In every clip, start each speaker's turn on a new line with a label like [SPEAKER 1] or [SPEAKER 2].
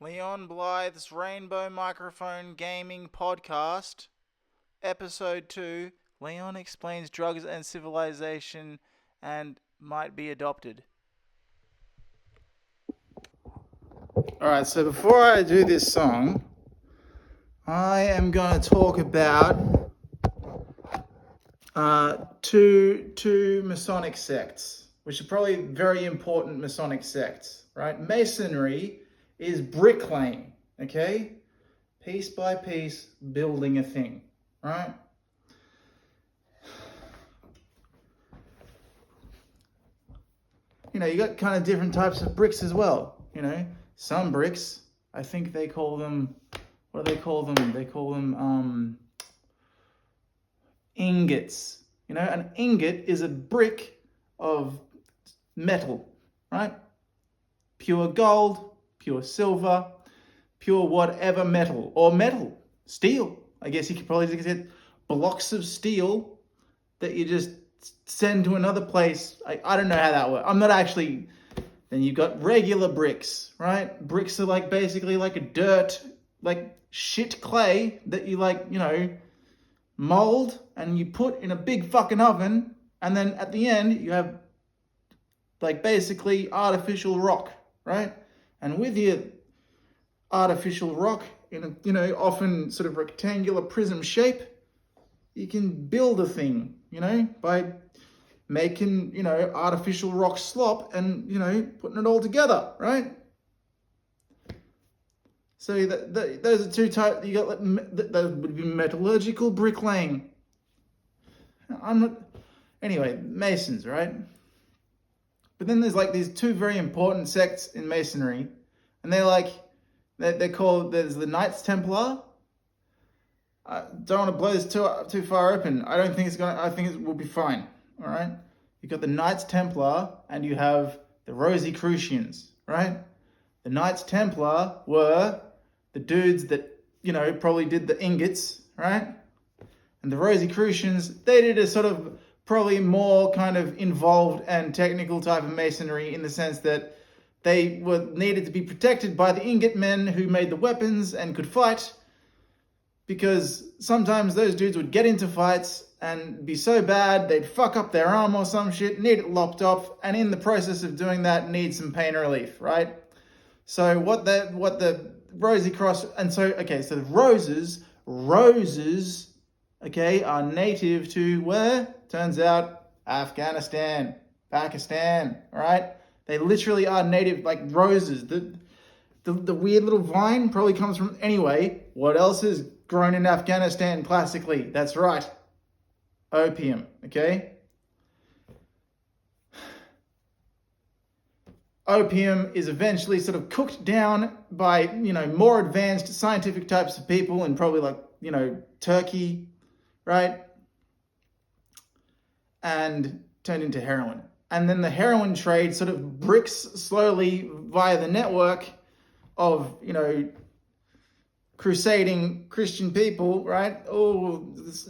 [SPEAKER 1] Leon Blythe's Rainbow Microphone Gaming Podcast, Episode 2. Leon explains drugs and civilization and might be adopted. Alright, so before I do this song, I am going to talk about two Masonic sects, which are probably very important Masonic sects, right? Masonry is bricklaying, okay? Piece by piece, building a thing, right? You know, you got kind of different types of bricks as well, you know? Some bricks, I think they call them, what do they call them? They call them ingots. You know, an ingot is a brick of metal, right? Pure gold, pure silver, pure whatever metal, or metal, steel. I guess you could probably get blocks of steel that you just send to another place. I don't know how that works. I'm not actually... Then you've got regular bricks, right? Bricks are like basically like a dirt, like shit clay that you like, you know, mold and you put in a big fucking oven. And then at the end you have like basically artificial rock, right? And with your artificial rock in a, you know, often sort of rectangular prism shape, you can build a thing, you know, by making, you know, artificial rock slop and, you know, putting it all together, right? So those are two types. You got that would be metallurgical bricklaying. Anyway, Masons, right? But then there's like these two very important sects in Masonry, and they're called. There's the Knights Templar. I don't want to blow this too far open. I don't think it's gonna. I think it will be fine. All right, you've got the Knights Templar and you have the Rosicrucians, right? The Knights Templar were the dudes that, you know, probably did the ingots, right? And the Rosicrucians, they did a sort of probably more kind of involved and technical type of masonry in the sense that they were needed to be protected by the ingot men who made the weapons and could fight, because sometimes those dudes would get into fights and be so bad they'd fuck up their arm or some shit, need it lopped off, and in the process of doing that need some pain relief, right? So what the Rosicross, and so okay, so the roses, okay, are native to where? Turns out Afghanistan, Pakistan, right? They literally are native, like roses. The weird little vine probably comes from, anyway, what else is grown in Afghanistan classically? That's right. Opium, okay? Opium is eventually sort of cooked down by, you know, more advanced scientific types of people in probably like, you know, Turkey, right? And turned into heroin. And then the heroin trade sort of bricks slowly via the network of, you know, crusading Christian people, right? Oh,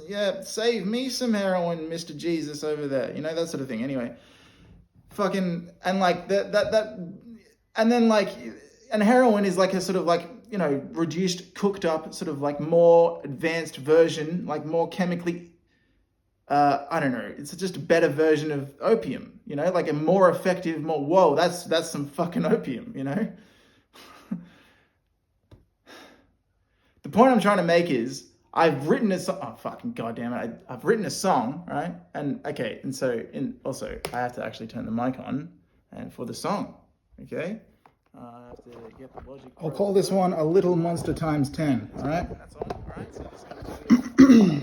[SPEAKER 1] yeah, save me some heroin, Mr. Jesus over there. You know, that sort of thing. Anyway, fucking, and like that, and then like, and heroin is like a sort of like, you know, reduced, cooked up, sort of like more advanced version, like more chemically, I don't know, it's just a better version of opium, you know, like a more effective, more, whoa, that's some fucking opium, you know? The point I'm trying to make is, I've written a song, oh fucking goddamn it, I've written a song, right? And okay, and so, also, I have to actually turn the mic on, and for the song, okay? I have to get the logic. I'll call this one A Little Monster Times 10, all right? That's on, all right? So just gonna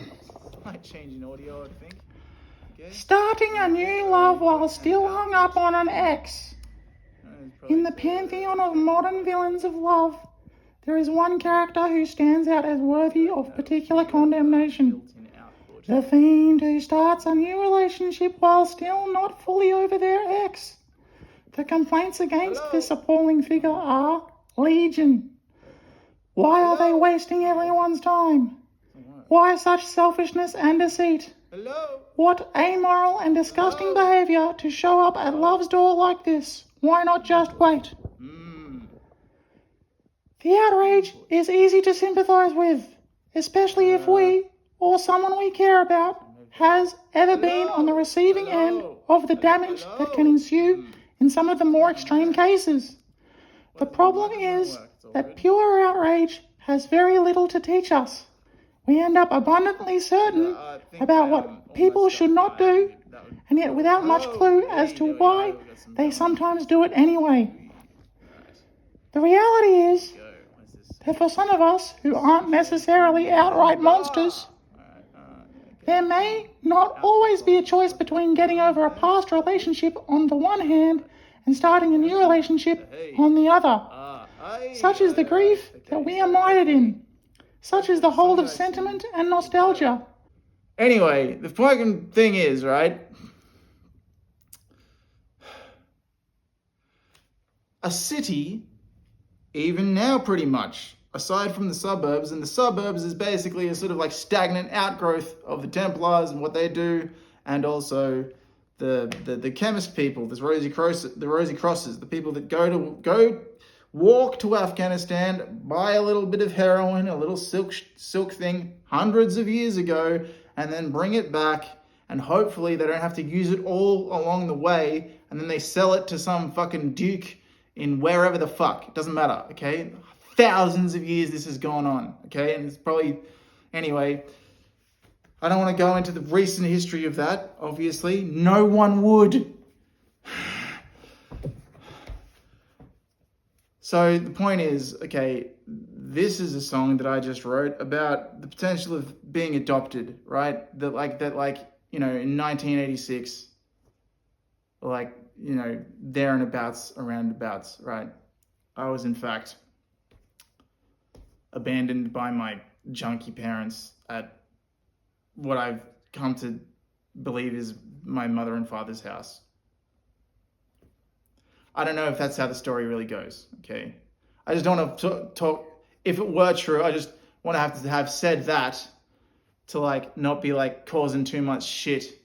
[SPEAKER 1] might change in audio, I think. Okay.
[SPEAKER 2] Starting a new love while still hung up on an ex. In the pantheon of modern villains of love, there is one character who stands out as worthy of particular condemnation. The fiend who starts a new relationship while still not fully over their ex. The complaints against this appalling figure are legion. Why are they wasting everyone's time? Why such selfishness and deceit? What amoral and disgusting behaviour to show up at love's door like this? Why not just wait? The outrage is easy to sympathise with, especially if we, or someone we care about, has ever been on the receiving end of the damage that can ensue in some of the more extreme cases. The problem is that pure outrage has very little to teach us. We end up abundantly certain about what people should not do, and yet without much clue as to why they sometimes do it anyway. The reality is that for some of us who aren't necessarily outright monsters, there may not always be a choice between getting over a past relationship on the one hand and starting a new relationship on the other. Such is the grief that we are mired in. Such is the hold of sentiment and nostalgia.
[SPEAKER 1] Anyway, the fucking thing is, right? A city, even now pretty much, aside from the suburbs, and the suburbs is basically a sort of like stagnant outgrowth of the Templars and what they do, and also the chemist people, the Rosy Crosses, the people that go walk to Afghanistan, buy a little bit of heroin, a little silk thing hundreds of years ago, and then bring it back, and hopefully they don't have to use it all along the way, and then they sell it to some fucking duke in wherever the fuck. It doesn't matter, okay? Thousands of years this has gone on, okay? And it's probably... Anyway, I don't want to go into the recent history of that, obviously. No one would. So the point is, okay, this is a song that I just wrote about the potential of being adopted, right? In 1986, there and around abouts, right? I was in fact abandoned by my junkie parents at what I've come to believe is my mother and father's house. I don't know if that's how the story really goes, okay? I just don't want to talk, if it were true, I just want to have said that to not be causing too much shit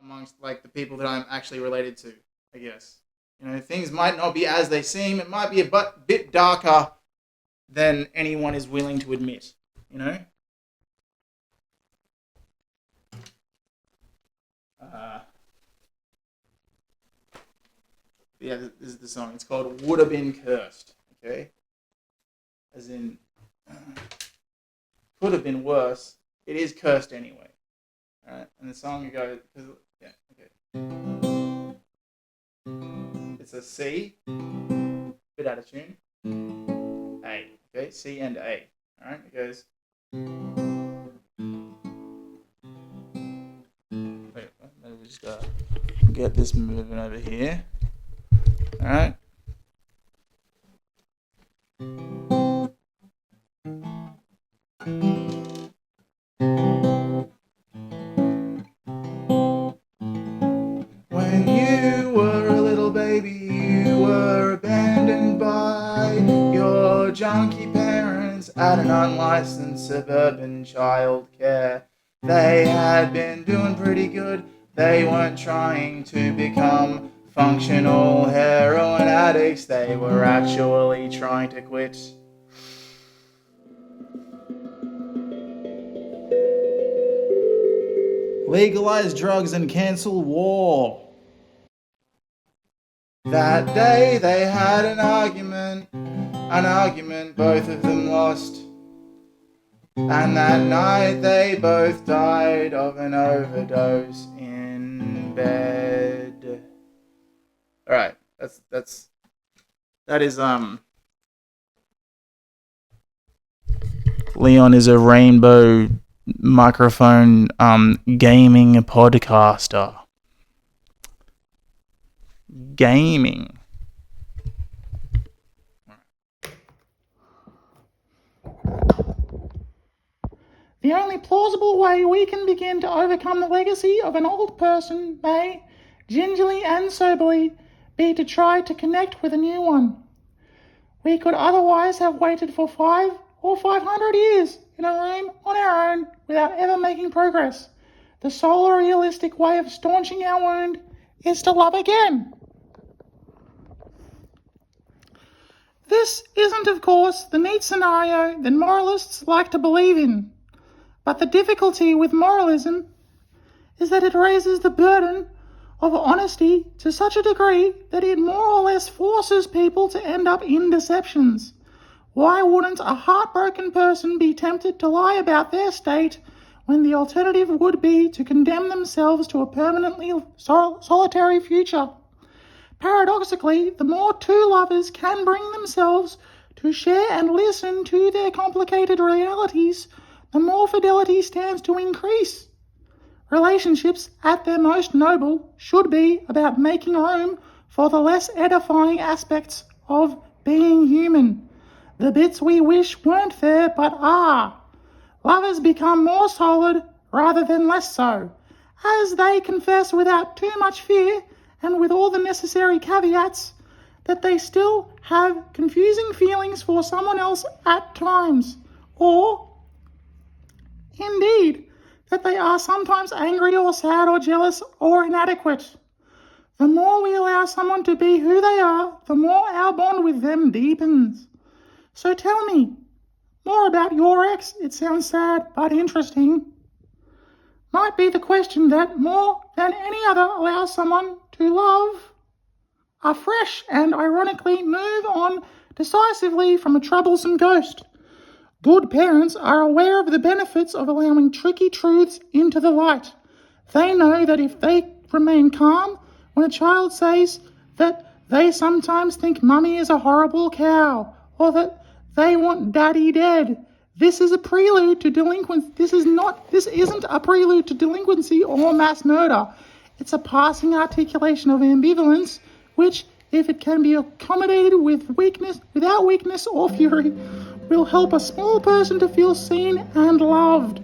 [SPEAKER 1] amongst the people that I'm actually related to, I guess. Things might not be as they seem. It might be a bit darker than anyone is willing to admit, Yeah, this is the song. It's called Would Have Been Cursed, okay? As in, could have been worse. It is cursed anyway. Alright, and the song goes, yeah, okay. It's a C, bit out of tune. A, okay, C and A. Alright, it goes. Wait, let me just get this moving over here. Alright. When you were a little baby, you were abandoned by your junkie parents at an unlicensed suburban childcare. They had been doing pretty good. They weren't trying to become functional heroin addicts. They were actually trying to quit. Legalize drugs and cancel war. That day they had an argument, both of them lost. And that night they both died of an overdose in bed. Alright, that is Leon is a rainbow microphone gaming podcaster. Gaming.
[SPEAKER 2] The only plausible way we can begin to overcome the legacy of an old person may, gingerly and soberly, be to try to connect with a new one. We could otherwise have waited for 5 or 500 years in a room on our own without ever making progress. The sole realistic way of staunching our wound is to love again. This isn't, of course, the neat scenario that moralists like to believe in. But the difficulty with moralism is that it raises the burden of honesty to such a degree that it more or less forces people to end up in deceptions. Why wouldn't a heartbroken person be tempted to lie about their state when the alternative would be to condemn themselves to a permanently solitary future? Paradoxically, the more two lovers can bring themselves to share and listen to their complicated realities, the more fidelity stands to increase. Relationships, at their most noble, should be about making room for the less edifying aspects of being human, the bits we wish weren't there but are. Lovers become more solid rather than less so, as they confess without too much fear and with all the necessary caveats that they still have confusing feelings for someone else at times, or, indeed, that they are sometimes angry or sad or jealous or inadequate. The more we allow someone to be who they are, the more our bond with them deepens. So tell me more about your ex. It sounds sad but interesting. Might be the question that more than any other allows someone to love afresh and ironically move on decisively from a troublesome ghost. Good parents are aware of the benefits of allowing tricky truths into the light. They know that if they remain calm when a child says that they sometimes think mummy is a horrible cow, or that they want daddy dead, this is a prelude to delinquency. This isn't a prelude to delinquency or mass murder. It's a passing articulation of ambivalence, which, if it can be accommodated without weakness or fury, will help a small person to feel seen and loved.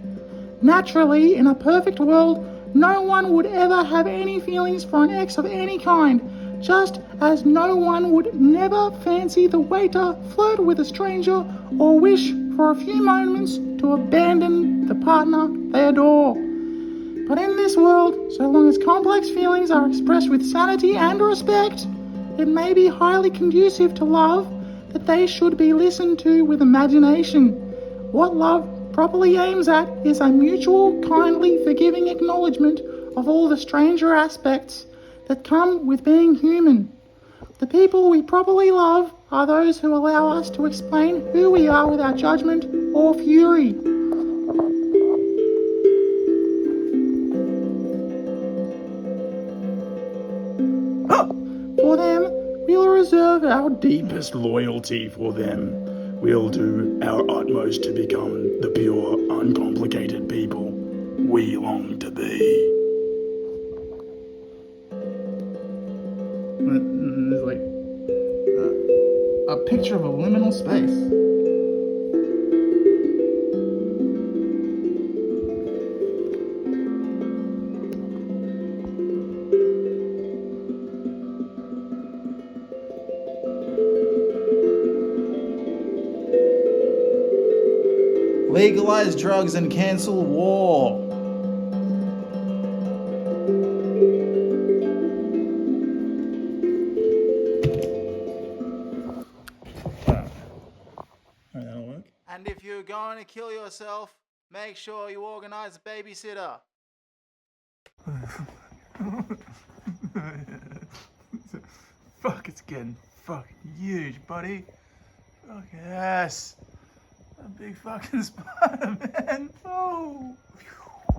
[SPEAKER 2] Naturally, in a perfect world, no one would ever have any feelings for an ex of any kind, just as no one would never fancy the waiter, flirt with a stranger, or wish for a few moments to abandon the partner they adore. But in this world, so long as complex feelings are expressed with sanity and respect, it may be highly conducive to love that they should be listened to with imagination. What love properly aims at is a mutual, kindly, forgiving acknowledgement of all the stranger aspects that come with being human. The people we properly love are those who allow us to explain who we are without judgment or fury. For them, we'll reserve our deepest loyalty for them. We'll do our utmost to become the pure, uncomplicated people we long to be.
[SPEAKER 1] There's like a picture of a liminal space. Legalize drugs and cancel war. That'll work. And if you're going to kill yourself, make sure you organize a babysitter. Fuck, it's getting fucking huge, buddy. Fuck yes. A big fucking spider, man. Oh.